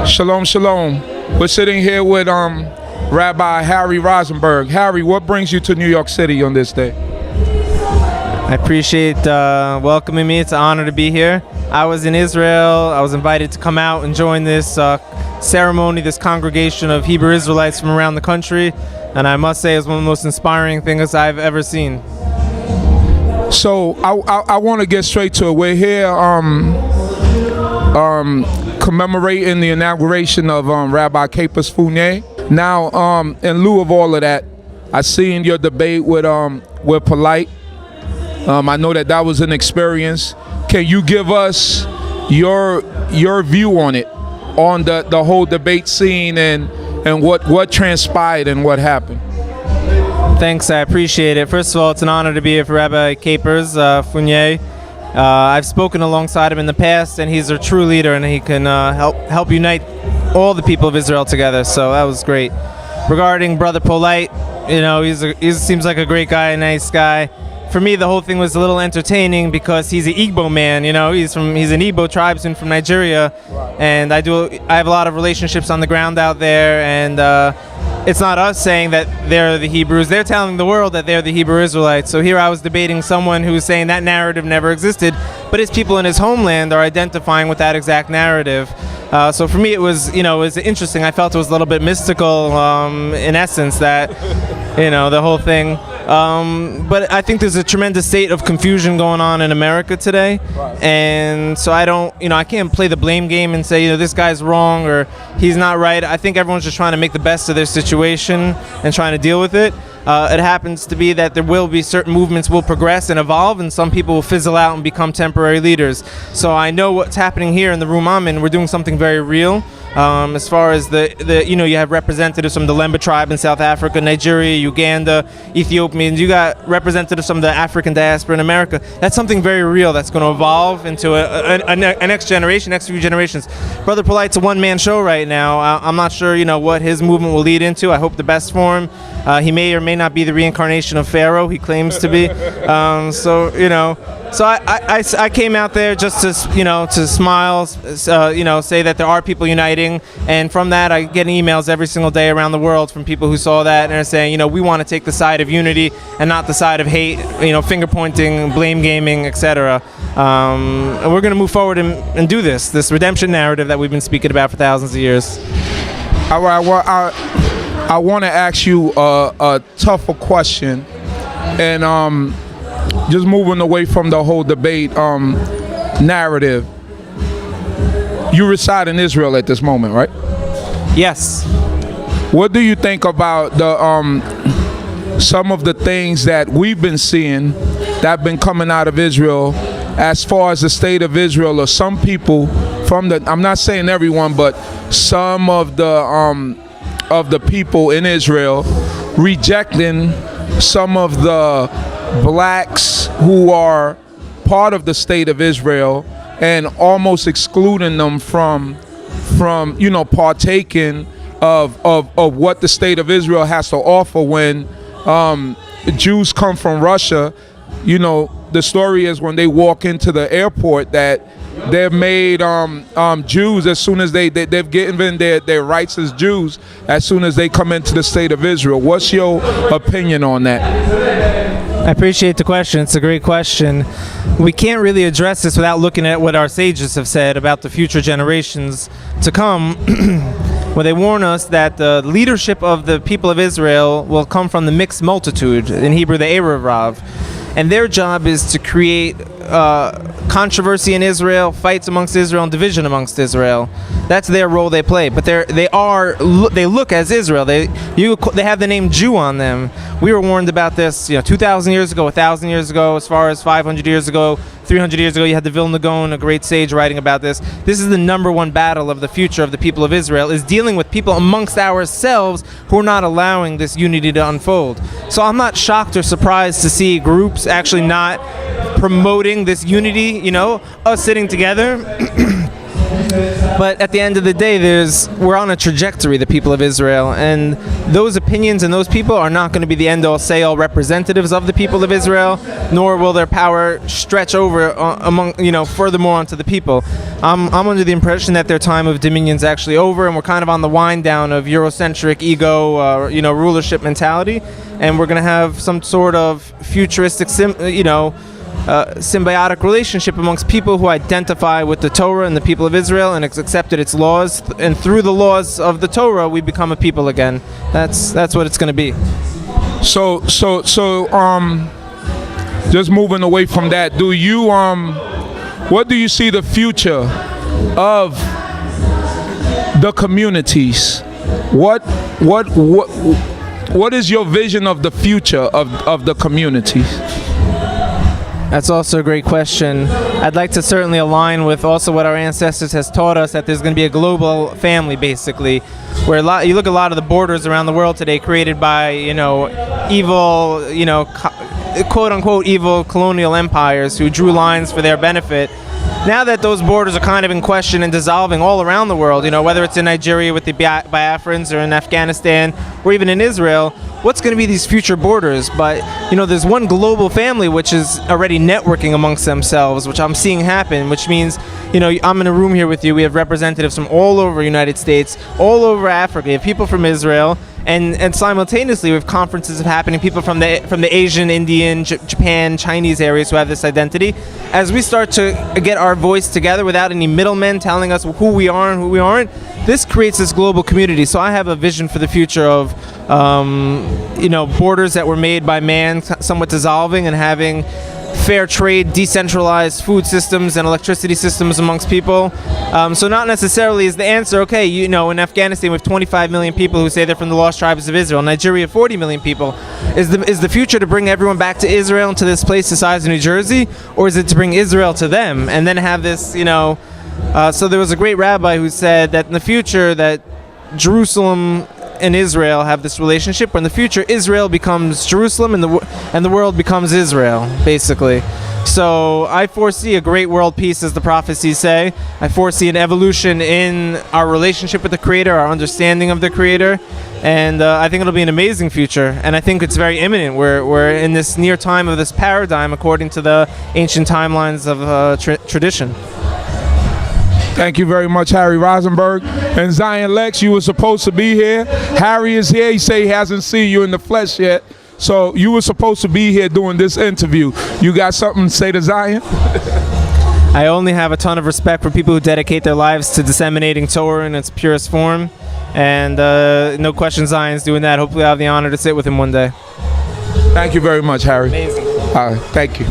Shalom, shalom. We're sitting here with Rabbi Harry Rozenberg. Harry, what brings you to New York City on this day? I appreciate welcoming me. It's an honor to be here. I was in Israel. I was invited to come out and join this ceremony, this congregation of Hebrew Israelites from around the country, and I must say it's one of the most inspiring things I've ever seen. So I want to get straight to it. We're here commemorating the inauguration of Rabbi Capers Fournier. Now, in lieu of all of that, I seen your debate with Polight. I know that was an experience. Can you give us your view on it, on the whole debate scene and what transpired and what happened? Thanks, I appreciate it. First of all, it's an honor to be here for Rabbi Capers Fournier. I've spoken alongside him in the past, and he's a true leader, and he can help unite all the people of Israel together. So that was great. Regarding Brother Polight, you know, he seems like a great guy, a nice guy. For me, the whole thing was a little entertaining because he's an Igbo man. You know, he's an Igbo tribesman from Nigeria, and I have a lot of relationships on the ground out there, and it's not us saying that they're the Hebrews. They're telling the world that they're the Hebrew Israelites. So here I was debating someone who's saying that narrative never existed, but his people in his homeland are identifying with that exact narrative. So for me, it was interesting. I felt it was a little bit mystical, in essence, that, the whole thing. But I think there's a tremendous state of confusion going on in America today, and so I can't play the blame game and say, this guy's wrong or he's not right. I think everyone's just trying to make the best of their situation and trying to deal with it. It happens to be that there will be certain movements will progress and evolve, and some people will fizzle out and become temporary leaders. So I know what's happening here in the room I'm in. We're doing something very real. As far as you have representatives from the Lemba tribe in South Africa, Nigeria, Uganda, Ethiopians. You got representatives from the African diaspora in America. That's something very real that's going to evolve into a next generation, next few generations. Brother Polight's a one-man show right now. I'm not sure, what his movement will lead into. I hope the best for him. He may or may not be the reincarnation of Pharaoh. He claims to be. So I came out there just to smile, say that there are people uniting, and from that I get emails every single day around the world from people who saw that and are saying, we want to take the side of unity and not the side of hate, finger pointing, blame gaming, etc. And we're going to move forward and do this redemption narrative that we've been speaking about for thousands of years. All right. Well, I want to ask you a tougher question, and just moving away from the whole debate narrative. You reside in Israel at this moment, right? Yes. What do you think about the some of the things that we've been seeing that have been coming out of Israel as far as the state of Israel, or some people from I'm not saying everyone, but some of the people in Israel rejecting some of the blacks who are part of the state of Israel and almost excluding them from partaking of what the state of Israel has to offer when Jews come from Russia. The story is when they walk into the airport that they're made Jews as soon as they've given their rights as Jews as soon as they come into the state of Israel. What's your opinion on that? I appreciate the question. It's a great question. We can't really address this without looking at what our sages have said about the future generations to come, where they warn us that the leadership of the people of Israel will come from the mixed multitude, in Hebrew the Erev Rav, and their job is to create controversy in Israel, fights amongst Israel, and division amongst Israel. That's their role they play. But they look as Israel. They have the name Jew on them. We were warned about this, 2,000 years ago, 1,000 years ago, as far as 500 years ago, 300 years ago. You had the Vilna Gaon, a great sage, writing about this. This is the number one battle of the future of the people of Israel, is dealing with people amongst ourselves who are not allowing this unity to unfold. So I'm not shocked or surprised to see groups actually not promoting this unity, us sitting together But at the end of the day, we're on a trajectory, the people of Israel, and those opinions and those people are not going to be the end-all, say-all representatives of the people of Israel, nor will their power stretch over furthermore onto the people. I'm under the impression that their time of dominion is actually over, and we're kind of on the wind down of Eurocentric ego, rulership mentality, and we're going to have some sort of futuristic, symbiotic relationship amongst people who identify with the Torah and the people of Israel and accepted its laws, and through the laws of the Torah we become a people again. That's what it's going to be. So just moving away from that, what do you see the future of the communities? What is your vision of the future of the communities? That's also a great question. I'd like to certainly align with also what our ancestors has taught us, that there's going to be a global family, basically, where you look at a lot of the borders around the world today created by, evil, quote-unquote evil colonial empires who drew lines for their benefit. Now that those borders are kind of in question and dissolving all around the world, whether it's in Nigeria with the Biafrans or in Afghanistan or even in Israel, what's going to be these future borders? But, there's one global family which is already networking amongst themselves, which I'm seeing happen, which means, I'm in a room here with you. We have representatives from all over the United States, all over Africa. We have people from Israel. And simultaneously, we have conferences happening, people from the Asian, Indian, Japan, Chinese areas who have this identity. As we start to get our voice together without any middlemen telling us who we are and who we aren't, this creates this global community. So I have a vision for the future of, borders that were made by man somewhat dissolving and having fair trade, decentralized food systems and electricity systems amongst people. So not necessarily is the answer, okay, in Afghanistan we have 25 million people who say they're from the lost tribes of Israel. Nigeria, 40 million people. Is the future to bring everyone back to Israel, to this place the size of New Jersey? Or is it to bring Israel to them and then have this, so there was a great rabbi who said that in the future that Jerusalem and Israel have this relationship, where in the future Israel becomes Jerusalem and the world becomes Israel, basically. So I foresee a great world peace, as the prophecies say. I foresee an evolution in our relationship with the Creator, our understanding of the Creator, and I think it'll be an amazing future, and I think it's very imminent. We're in this near time of this paradigm according to the ancient timelines of tradition. Thank you very much, Harry Rozenberg. And Zion Lex, you were supposed to be here. Harry is here. He say he hasn't seen you in the flesh yet. So you were supposed to be here doing this interview. You got something to say to Zion? I only have a ton of respect for people who dedicate their lives to disseminating Torah in its purest form. And no question Zion's doing that. Hopefully I'll have the honor to sit with him one day. Thank you very much, Harry. Amazing. All right, thank you.